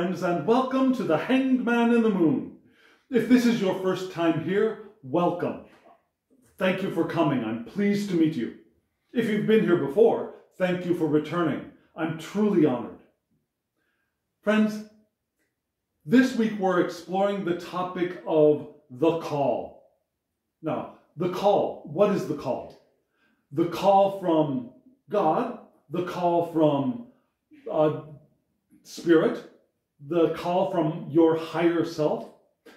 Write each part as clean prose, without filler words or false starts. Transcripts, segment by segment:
friends, and welcome to the Hanged Man in the Moon. If this is your first time here, welcome. Thank you for coming. I'm pleased to meet you. If you've been here before, thank you for returning. I'm truly honored. Friends, this week we're exploring the topic of the call. Now, the call. What is the call? The call from God, the call from Spirit, the call from your higher self.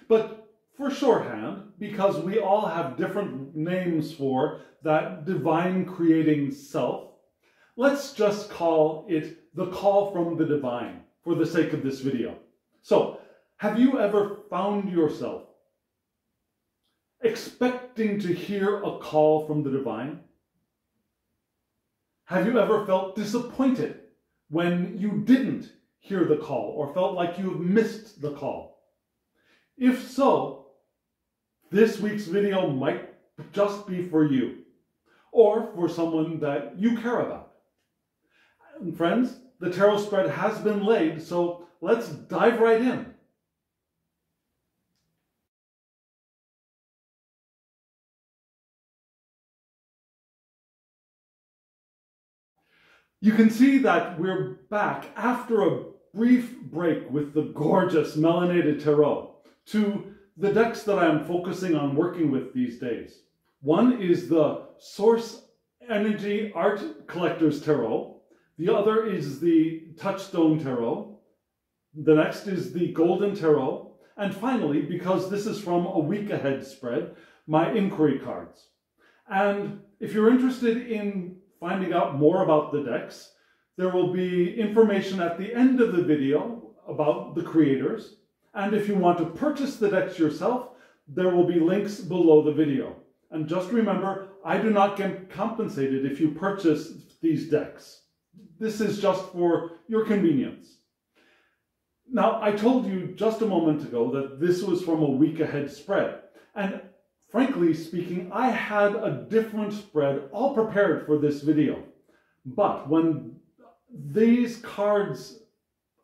But for shorthand, because we all have different names for that divine creating self, let's just call it the call from the divine for the sake of this video. So, have you ever found yourself expecting to hear a call from the divine? Have you ever felt disappointed when you didn't hear the call or felt like you have missed the call? If so, this week's video might just be for you or for someone that you care about. And friends, the tarot spread has been laid, so let's dive right in. You can see that we're back after a brief break with the gorgeous melanated tarot to the decks that I'm focusing on working with these days. One is the Source Energy Art Collector's Tarot. The other is the Touchstone Tarot. The next is the Golden Tarot. And finally, because this is from a week ahead spread, my inquiry cards. And if you're interested in finding out more about the decks, there will be information at the end of the video about the creators. And if you want to purchase the decks yourself, there will be links below the video. And just remember, I do not get compensated if you purchase these decks. This is just for your convenience. Now, I told you just a moment ago that this was from a week ahead spread. And frankly speaking, I had a different spread all prepared for this video. But when these cards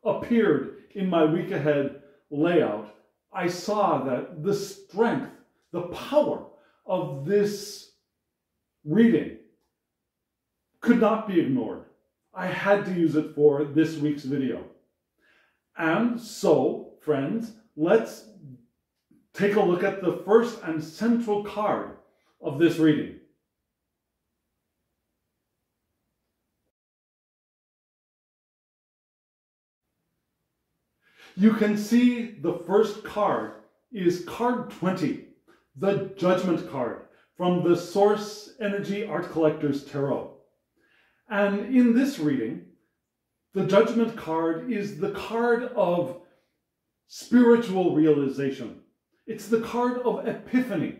appeared in my week ahead layout, I saw that the strength, the power of this reading could not be ignored. I had to use it for this week's video. And so, friends, let's take a look at the first and central card of this reading. You can see the first card is card 20, the Judgment card from the Source Energy Art Collector's Tarot. And in this reading, the Judgment card is the card of spiritual realization. It's the card of epiphany.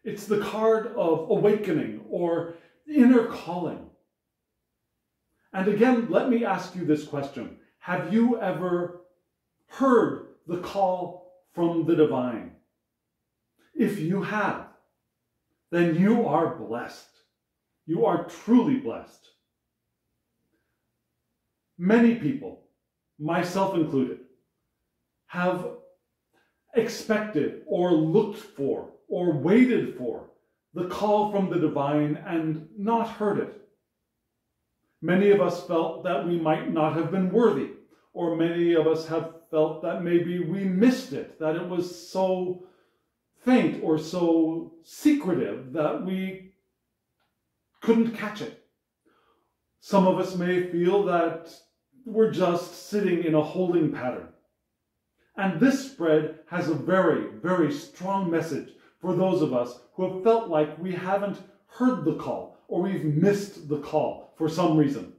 It's the card of awakening or inner calling. And again, let me ask you this question. Have you ever heard the call from the divine? If you have, then you are blessed. You are truly blessed. Many people, myself included, have expected or looked for or waited for the call from the divine and not heard it. Many of us felt that we might not have been worthy, or many of us have felt that maybe we missed it, that it was so faint or so secretive that we couldn't catch it. Some of us may feel that we're just sitting in a holding pattern. And this spread has a very, very strong message for those of us who have felt like we haven't heard the call or we've missed the call for some reason.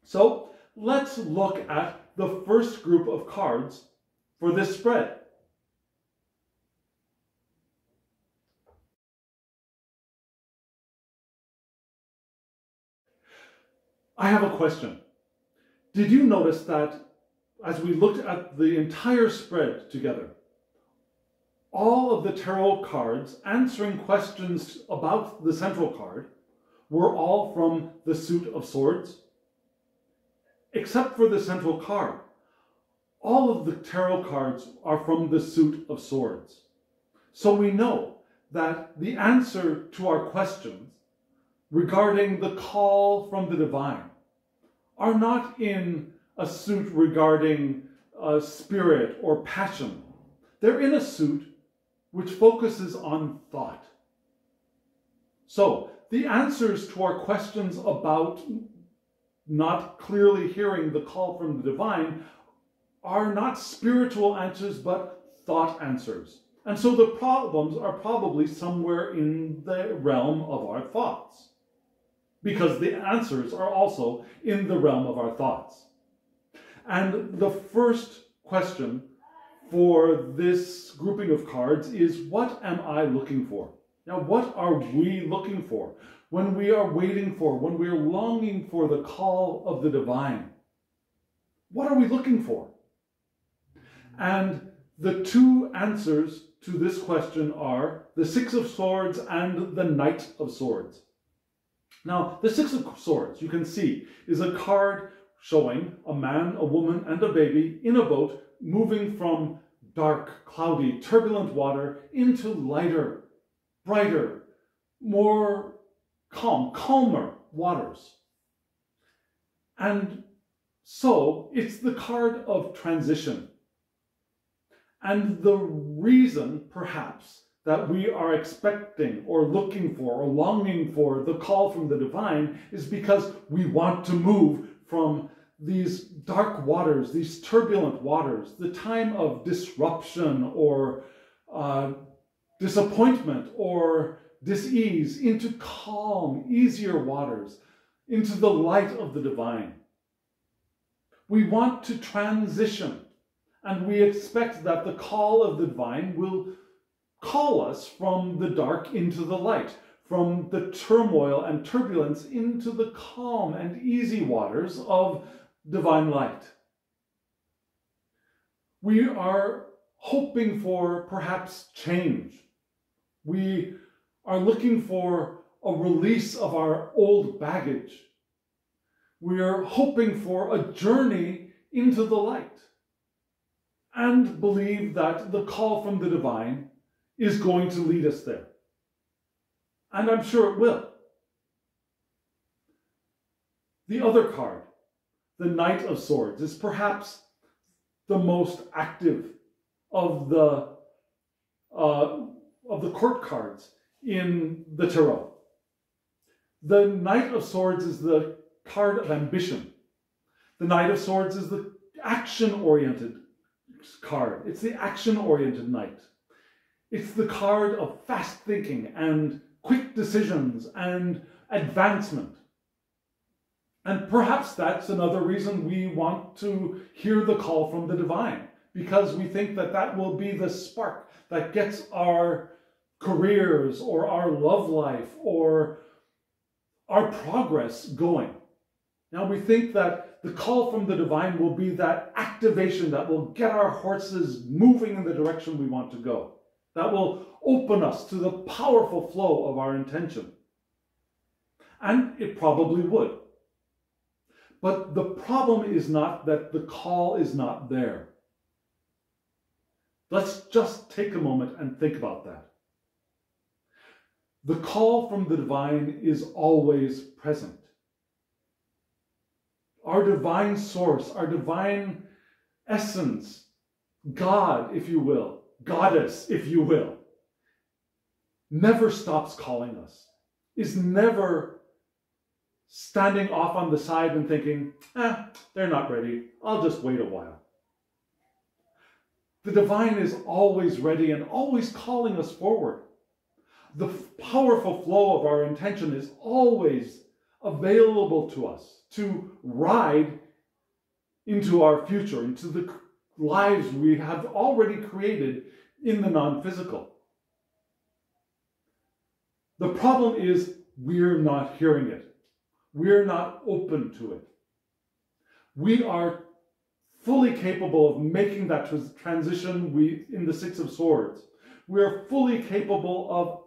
So let's look at the first group of cards for this spread. I have a question. Did you notice that as we looked at the entire spread together, all of the tarot cards answering questions about the central card were all from the suit of swords? Except for the central card. all of the tarot cards are from the suit of swords. So we know that the answer to our questions regarding the call from the divine are not in a suit regarding spirit or passion. They're in a suit which focuses on thought. So the answers to our questions about not clearly hearing the call from the divine are not spiritual answers, but thought answers. And so the problems are probably somewhere in the realm of our thoughts, because the answers are also in the realm of our thoughts. And the first question for this grouping of cards is, what am I looking for? Now, what are we looking for when we are waiting for, when we are longing for the call of the divine? What are we looking for? And the two answers to this question are the Six of Swords and the Knight of Swords. Now, the Six of Swords, you can see, is a card showing a man, a woman, and a baby in a boat moving from dark, cloudy, turbulent water into lighter, brighter, more calmer waters. And so it's the card of transition. And the reason, perhaps, that we are expecting or looking for or longing for the call from the divine is because we want to move from these dark waters, these turbulent waters, the time of disruption or disappointment or dis-ease, into calm, easier waters, into the light of the divine. We want to transition, and we expect that the call of the divine will call us from the dark into the light, from the turmoil and turbulence into the calm and easy waters of divine light. We are hoping for perhaps change. We are looking for a release of our old baggage. We are hoping for a journey into the light, and believe that the call from the divine is going to lead us there. And I'm sure it will. The other card, the Knight of Swords, is perhaps the most active of the court cards in the tarot. The Knight of Swords is the card of ambition. The Knight of Swords is the action-oriented card. It's the action-oriented knight. It's the card of fast thinking and quick decisions and advancement. And perhaps that's another reason we want to hear the call from the divine, because we think that that will be the spark that gets our careers or our love life or our progress going. Now we think that the call from the divine will be that activation that will get our horses moving in the direction we want to go. That will open us to the powerful flow of our intention. And it probably would. But the problem is not that the call is not there. Let's just take a moment and think about that. The call from the divine is always present. Our divine source, our divine essence, God, if you will, goddess, if you will, never stops calling us, is never standing off on the side and thinking, they're not ready, I'll just wait a while. The divine is always ready and always calling us forward. The powerful flow of our intention is always available to us to ride into our future, into the lives we have already created in the non-physical. The problem is we're not hearing it. We're not open to it. We are fully capable of making that transition in the Six of Swords. We are fully capable of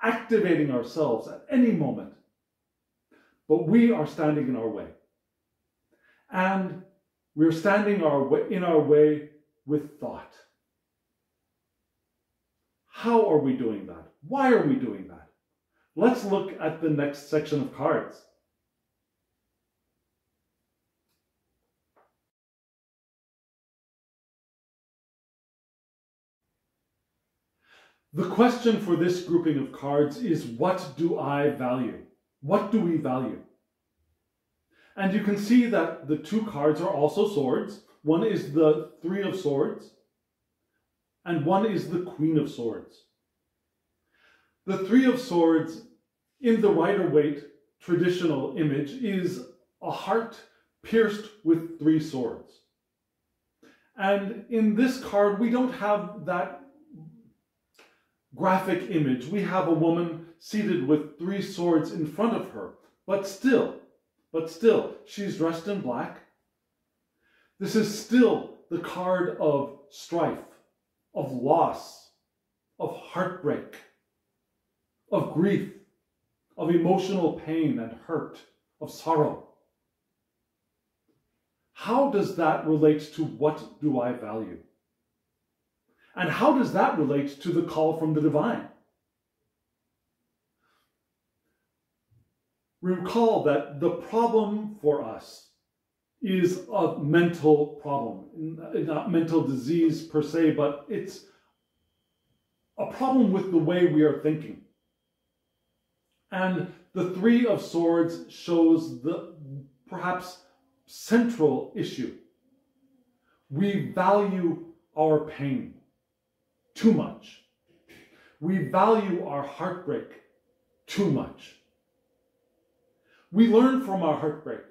activating ourselves at any moment. But we are standing in our way. And We're standing in our way with thought. How are we doing that? Why are we doing that? Let's look at the next section of cards. The question for this grouping of cards is, what do I value? What do we value? And you can see that the two cards are also swords. One is the Three of Swords, and one is the Queen of Swords. The Three of Swords, in the Rider-Waite traditional image, is a heart pierced with three swords. And in this card, we don't have that graphic image. We have a woman seated with three swords in front of her, but still, she's dressed in black. This is still the card of strife, of loss, of heartbreak, of grief, of emotional pain and hurt, of sorrow. How does that relate to what do I value? And how does that relate to the call from the divine? Recall that the problem for us is a mental problem, not mental disease per se, but it's a problem with the way we are thinking. And the Three of Swords shows the perhaps central issue. We value our pain too much. We value our heartbreak too much. We learn from our heartbreak.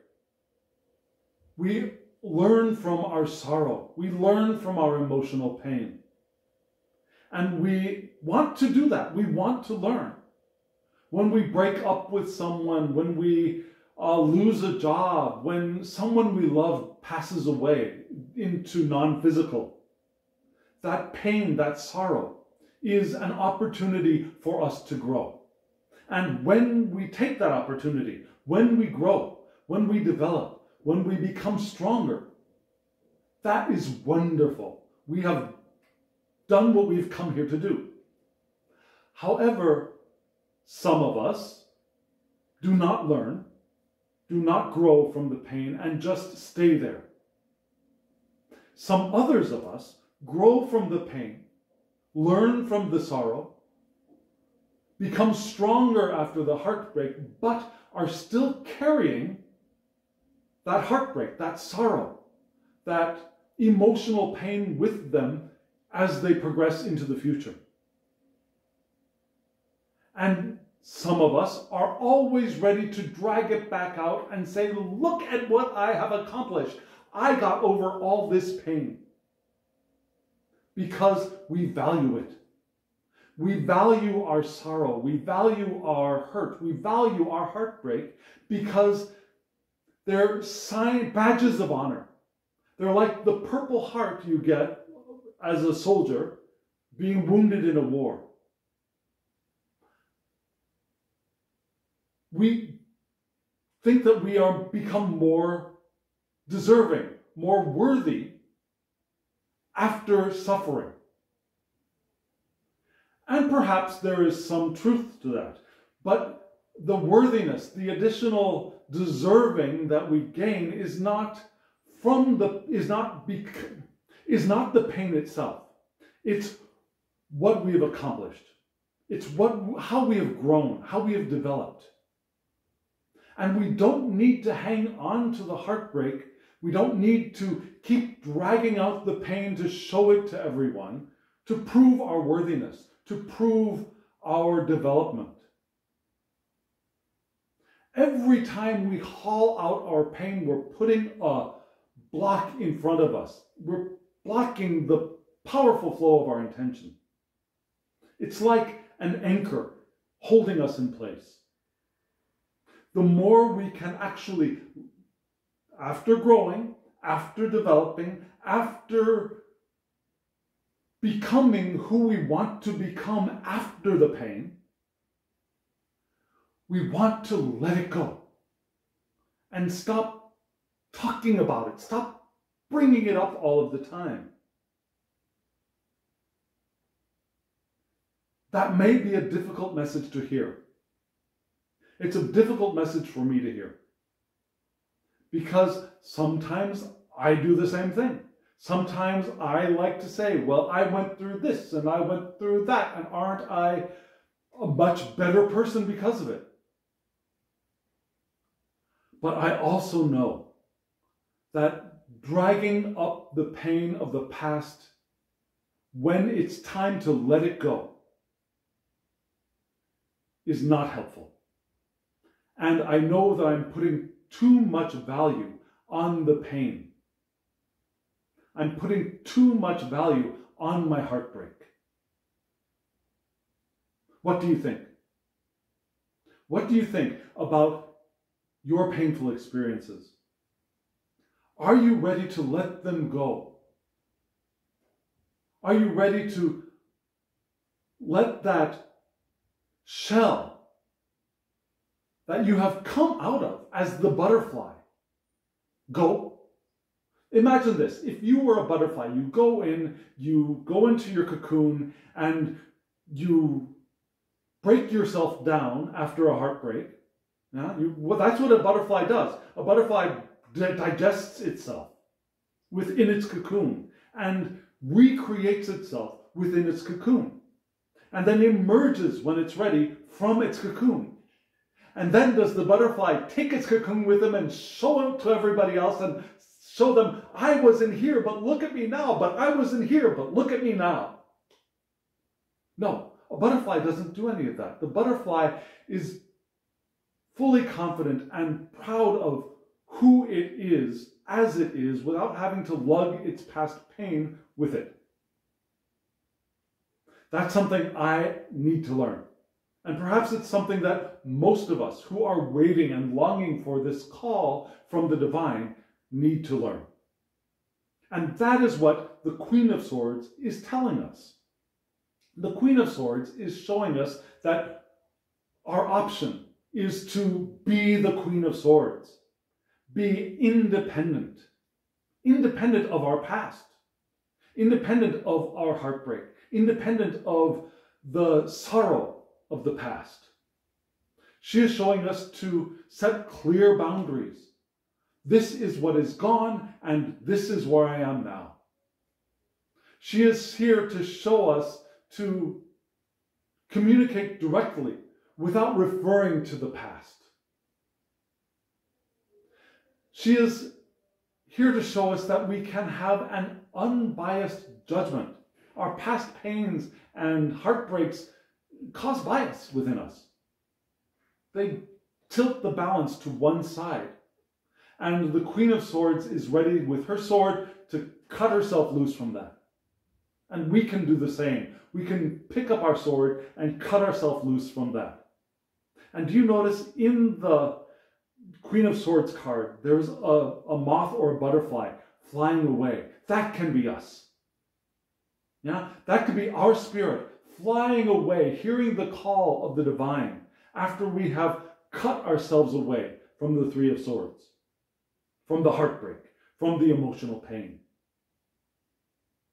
We learn from our sorrow. We learn from our emotional pain. And we want to do that. We want to learn. When we break up with someone, when we lose a job, when someone we love passes away into non-physical, that pain, that sorrow, is an opportunity for us to grow. And when we take that opportunity, when we grow, when we develop, when we become stronger, that is wonderful. We have done what we've come here to do. However, some of us do not learn, do not grow from the pain, and just stay there. Some others of us grow from the pain, learn from the sorrow, become stronger after the heartbreak, but are still carrying that heartbreak, that sorrow, that emotional pain with them as they progress into the future. And some of us are always ready to drag it back out and say, look at what I have accomplished. I got over all this pain. Because we value it. We value our sorrow. We value our hurt. We value our heartbreak because they're badges of honor. They're like the Purple Heart you get as a soldier being wounded in a war. We think that we are become more deserving, more worthy after suffering. And perhaps there is some truth to that. But the worthiness, the additional deserving that we gain is not the pain itself. It's what we have accomplished. It's how we have grown, how we have developed. And we don't need to hang on to the heartbreak. We don't need to keep dragging out the pain to show it to everyone, to prove our worthiness, to prove our development. Every time we haul out our pain, we're putting a block in front of us. We're blocking the powerful flow of our intention. It's like an anchor holding us in place. The more we can actually, after growing, after developing, after becoming who we want to become after the pain, we want to let it go and stop talking about it, stop bringing it up all of the time. That may be a difficult message to hear. It's a difficult message for me to hear. Because sometimes I do the same thing. Sometimes I like to say, well, I went through this and I went through that, and aren't I a much better person because of it? But I also know that dragging up the pain of the past when it's time to let it go is not helpful. And I know that I'm putting too much value on the pain. I'm putting too much value on my heartbreak. What do you think? What do you think about your painful experiences? Are you ready to let them go? Are you ready to let that shell that you have come out of as the butterfly go? Imagine this. If you were a butterfly, you go into your cocoon and you break yourself down after a heartbreak. Yeah, that's what a butterfly does. A butterfly digests itself within its cocoon and recreates itself within its cocoon, and then emerges when it's ready from its cocoon. And then does the butterfly take its cocoon with them and show it to everybody else and show them, I was in here, but look at me now. But I was in here, but look at me now. No, a butterfly doesn't do any of that. The butterfly is fully confident and proud of who it is as it is without having to lug its past pain with it. That's something I need to learn. And perhaps it's something that most of us who are waiting and longing for this call from the divine need to learn. And that is what the Queen of Swords is telling us. The Queen of Swords is showing us that our option is to be the Queen of Swords. Be independent. Independent of our past. Independent of our heartbreak. Independent of the sorrow of the past. She is showing us to set clear boundaries. This is what is gone, and this is where I am now. She is here to show us to communicate directly without referring to the past. She is here to show us that we can have an unbiased judgment. Our past pains and heartbreaks cause bias within us. They tilt the balance to one side. And the Queen of Swords is ready with her sword to cut herself loose from that. And we can do the same. We can pick up our sword and cut ourselves loose from that. And do you notice in the Queen of Swords card, there's a moth or a butterfly flying away. That can be us. Yeah, that could be our spirit flying away, hearing the call of the divine after we have cut ourselves away from the Three of Swords, from the heartbreak, from the emotional pain.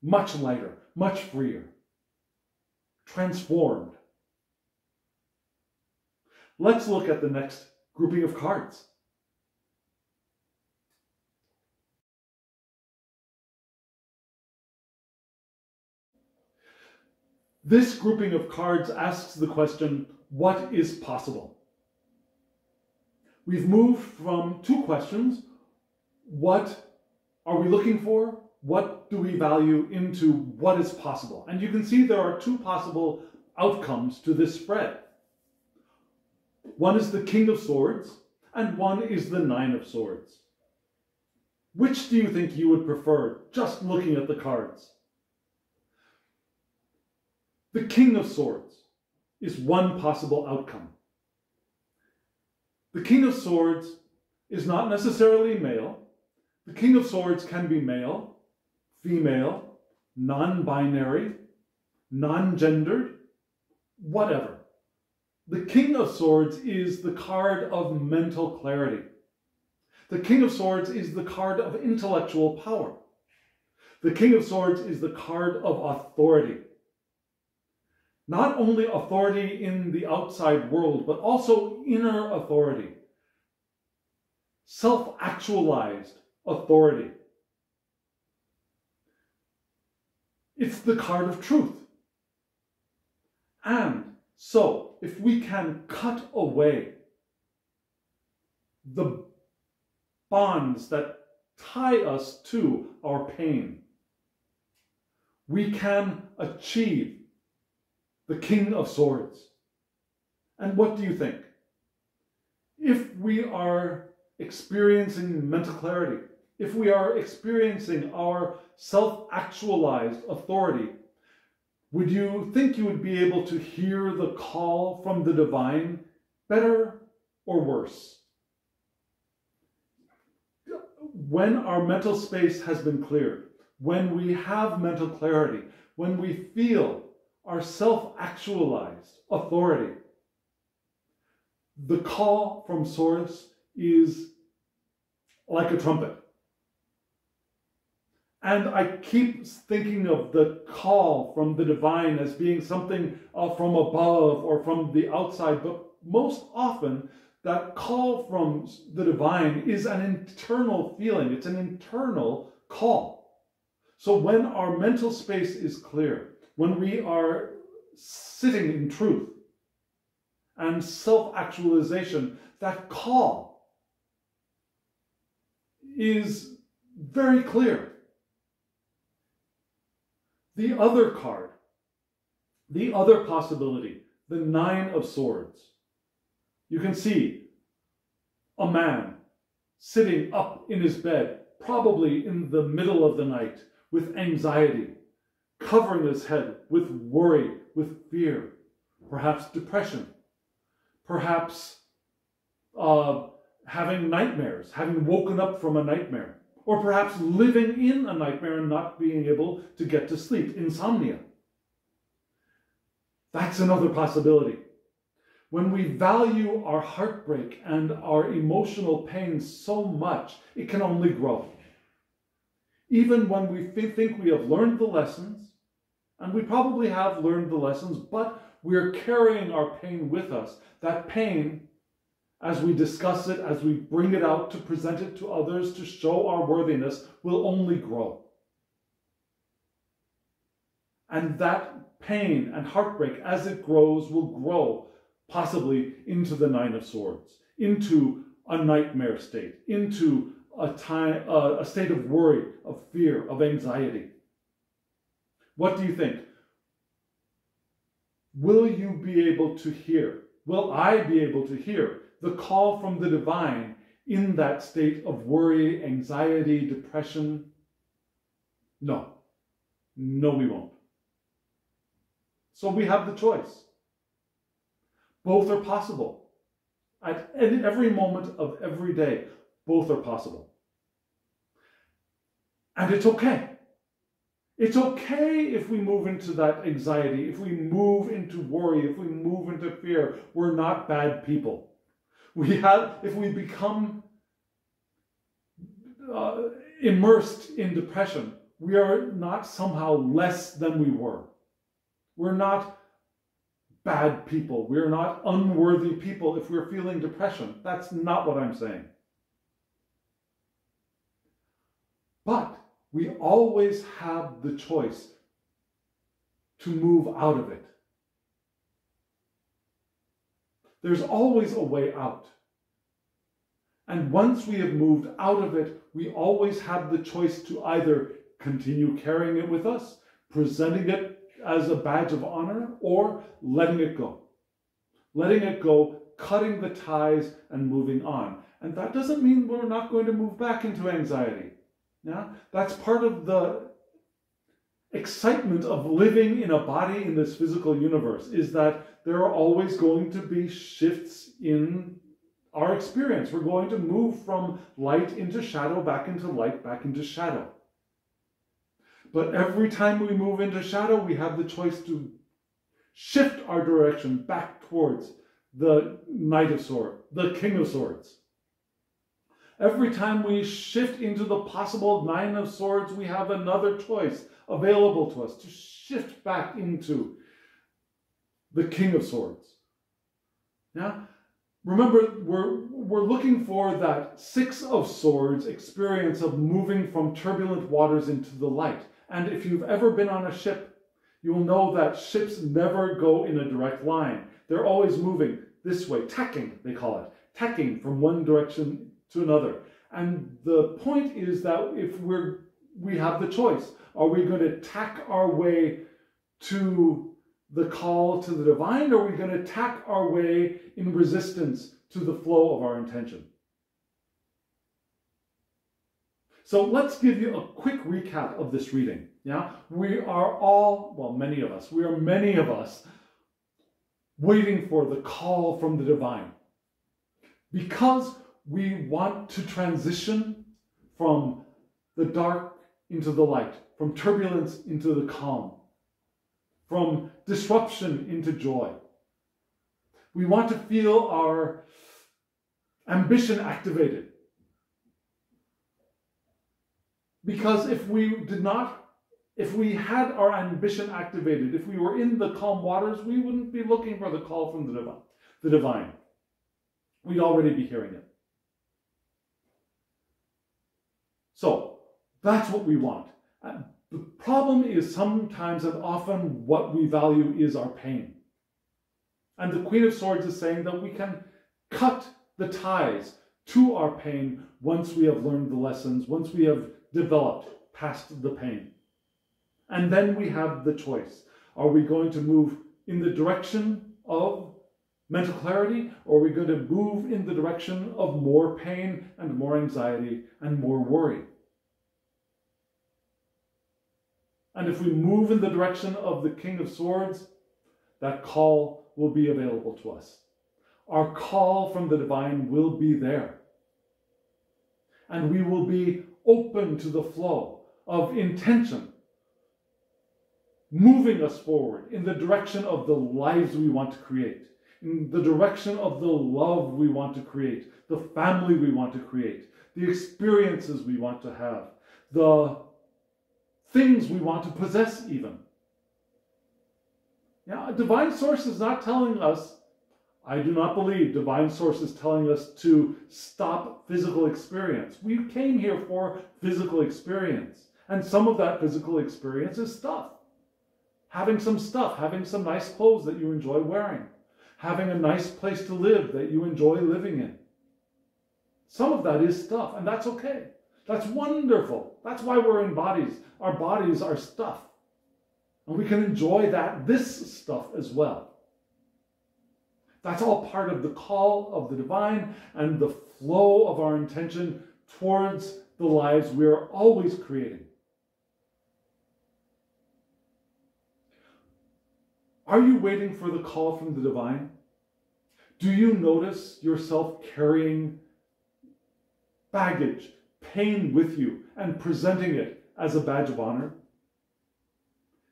Much lighter, much freer, transformed. Let's look at the next grouping of cards. This grouping of cards asks the question, what is possible? We've moved from two questions. What are we looking for? What do we value? Into what is possible? And you can see there are two possible outcomes to this spread. One is the King of Swords, and one is the Nine of Swords. Which do you think you would prefer, just looking at the cards? The King of Swords is one possible outcome. The King of Swords is not necessarily male. The King of Swords can be male, female, non-binary, non-gendered, whatever. The King of Swords is the card of mental clarity. The King of Swords is the card of intellectual power. The King of Swords is the card of authority. Not only authority in the outside world, but also inner authority. Self-actualized authority. It's the card of truth. And so, if we can cut away the bonds that tie us to our pain, we can achieve the King of Swords. And what do you think? If we are experiencing mental clarity, if we are experiencing our self-actualized authority, would you think you would be able to hear the call from the divine better or worse? When our mental space has been cleared, when we have mental clarity, when we feel our self-actualized authority, the call from Source is like a trumpet. And I keep thinking of the call from the divine as being something from above or from the outside, but most often that call from the divine is an internal feeling. It's an internal call. So when our mental space is clear, when we are sitting in truth and self-actualization, that call is very clear. The other card, the other possibility, the Nine of Swords. You can see a man sitting up in his bed, probably in the middle of the night, with anxiety, covering his head with worry, with fear, perhaps depression, perhaps having nightmares, having woken up from a nightmare, or perhaps living in a nightmare and not being able to get to sleep, insomnia. That's another possibility. When we value our heartbreak and our emotional pain so much, it can only grow. Even when we think we have learned the lessons, and we probably have learned the lessons, but we're carrying our pain with us. That pain, as we discuss it, as we bring it out to present it to others, to show our worthiness, will only grow. And that pain and heartbreak, as it grows, will grow possibly into the Nine of Swords, into a nightmare state, into a state of worry, of fear, of anxiety. What do you think? Will you be able to hear? Will I be able to hear the call from the divine in that state of worry, anxiety, depression? No. No, we won't. So we have the choice. Both are possible. At every moment of every day, both are possible. And it's okay. It's okay if we move into that anxiety, if we move into worry, if we move into fear. We're not bad people. If we become immersed in depression, we are not somehow less than we were. We're not bad people. We're not unworthy people if we're feeling depression. That's not what I'm saying. But we always have the choice to move out of it. There's always a way out. And once we have moved out of it, we always have the choice to either continue carrying it with us, presenting it as a badge of honor, or letting it go. Letting it go, cutting the ties, and moving on. And that doesn't mean we're not going to move back into anxiety. Yeah? That's part of the excitement of living in a body in this physical universe, is that there are always going to be shifts in our experience. We're going to move from light into shadow, back into light, back into shadow. But every time we move into shadow, we have the choice to shift our direction back towards the Knight of Swords, the King of Swords. Every time we shift into the possible Nine of Swords, we have another choice available to us to shift back into the King of Swords. Yeah? Remember, we're looking for that Six of Swords experience of moving from turbulent waters into the light. And if you've ever been on a ship, you will know that ships never go in a direct line. They're always moving this way, tacking, they call it, tacking from one direction to another. And the point is that if we have the choice, are we going to tack our way to the call to the divine, or are we going to tack our way in resistance to the flow of our intention? So let's give you a quick recap of this reading. Yeah, we are all, well, many of us waiting for the call from the divine, because we want to transition from the dark into the light, from turbulence into the calm, from disruption into joy. We want to feel our ambition activated. Because if we had our ambition activated, if we were in the calm waters, we wouldn't be looking for the call from the divine. We'd already be hearing it. So that's what we want. The problem is sometimes and often what we value is our pain. And the Queen of Swords is saying that we can cut the ties to our pain once we have learned the lessons, once we have developed past the pain. And then we have the choice. Are we going to move in the direction of mental clarity, or are we going to move in the direction of more pain and more anxiety and more worry? And if we move in the direction of the King of Swords, that call will be available to us. Our call from the divine will be there. And we will be open to the flow of intention, moving us forward in the direction of the lives we want to create, in the direction of the love we want to create, the family we want to create, the experiences we want to have, the things we want to possess even. Now, a divine source is not telling us, I do not believe divine source is telling us to stop physical experience. We came here for physical experience. And some of that physical experience is stuff. Having some stuff, having some nice clothes that you enjoy wearing, having a nice place to live that you enjoy living in. Some of that is stuff, and that's okay. That's wonderful. That's why we're in bodies. Our bodies are stuff. And we can enjoy this stuff as well. That's all part of the call of the divine and the flow of our intention towards the lives we are always creating. Are you waiting for the call from the divine? Do you notice yourself carrying baggage, pain with you, and presenting it as a badge of honor?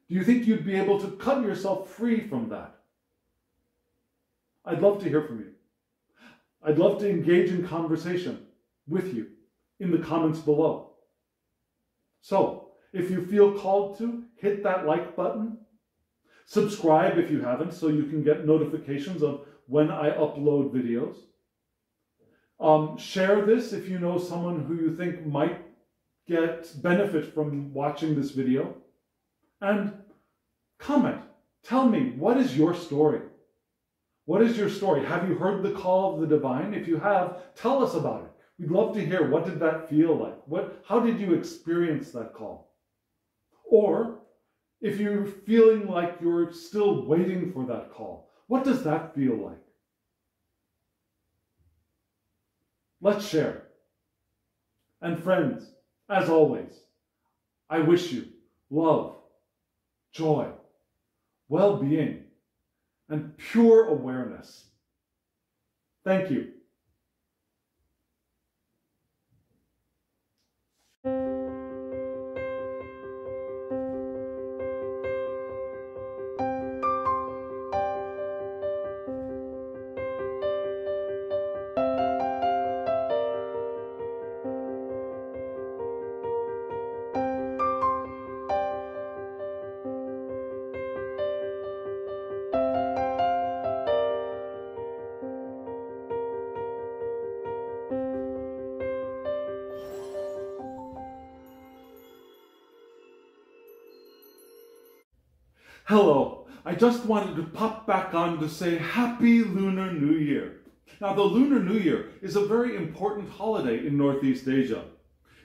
Do you think you'd be able to cut yourself free from that? I'd love to hear from you. I'd love to engage in conversation with you in the comments below. So, if you feel called to, hit that like button. Subscribe if you haven't, so you can get notifications of when I upload videos. Share this if you know someone who you think might get benefit from watching this video. And comment. Tell me, what is your story? What is your story? Have you heard the call of the divine? If you have, tell us about it. We'd love to hear, what did that feel like? How did you experience that call? Or, if you're feeling like you're still waiting for that call, what does that feel like? Let's share. And friends, as always, I wish you love, joy, well-being, and pure awareness. Thank you. Hello, I just wanted to pop back on to say Happy Lunar New Year. Now, the Lunar New Year is a very important holiday in Northeast Asia.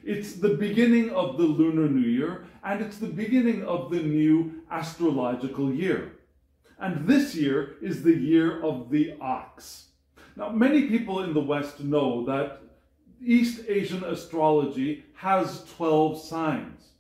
It's the beginning of the Lunar New Year, and it's the beginning of the new astrological year. And this year is the year of the ox. Now, many people in the West know that East Asian astrology has 12 signs.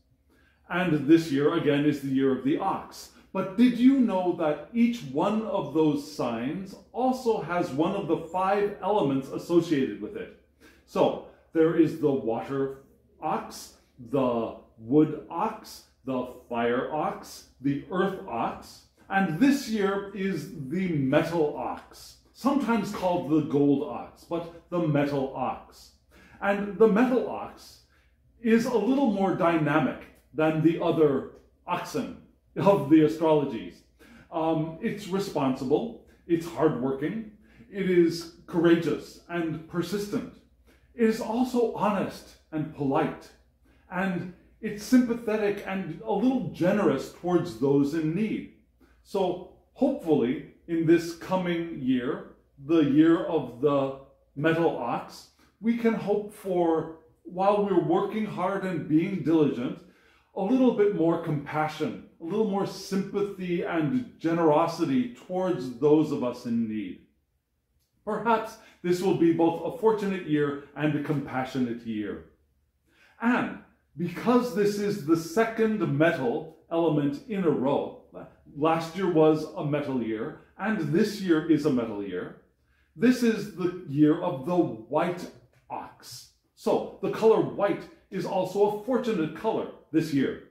And this year, again, is the year of the ox. But did you know that each one of those signs also has one of the 5 elements associated with it? So, there is the water ox, the wood ox, the fire ox, the earth ox, and this year is the metal ox, sometimes called the gold ox, but the metal ox. And the metal ox is a little more dynamic than the other oxen of the astrologies. It's responsible, it's hardworking, it is courageous and persistent. It is also honest and polite, and it's sympathetic and a little generous towards those in need. So hopefully in this coming year, the year of the metal ox, we can hope for, while we're working hard and being diligent, a little bit more compassion, a little more sympathy and generosity towards those of us in need. Perhaps this will be both a fortunate year and a compassionate year. And because this is the second metal element in a row, last year was a metal year, and this year is a metal year, this is the year of the white ox. So the color white is also a fortunate color this year.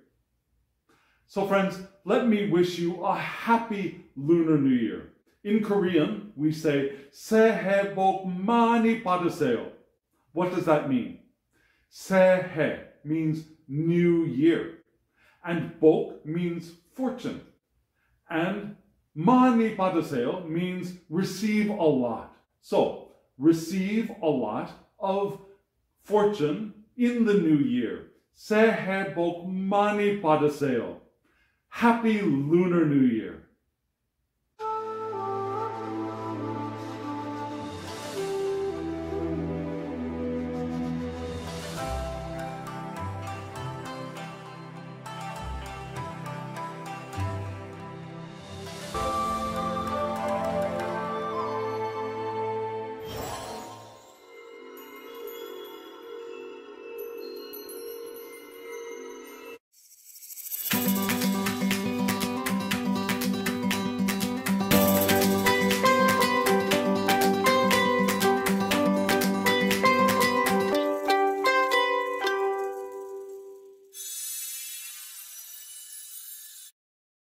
So friends, let me wish you a happy Lunar New Year. In Korean, we say, 새해 복 많이 받으세요. What does that mean? 새해 means new year, and 복 means fortune, and 많이 받으세요 means receive a lot. So, receive a lot of fortune in the new year. 새해 복 많이 받으세요. Happy Lunar New Year.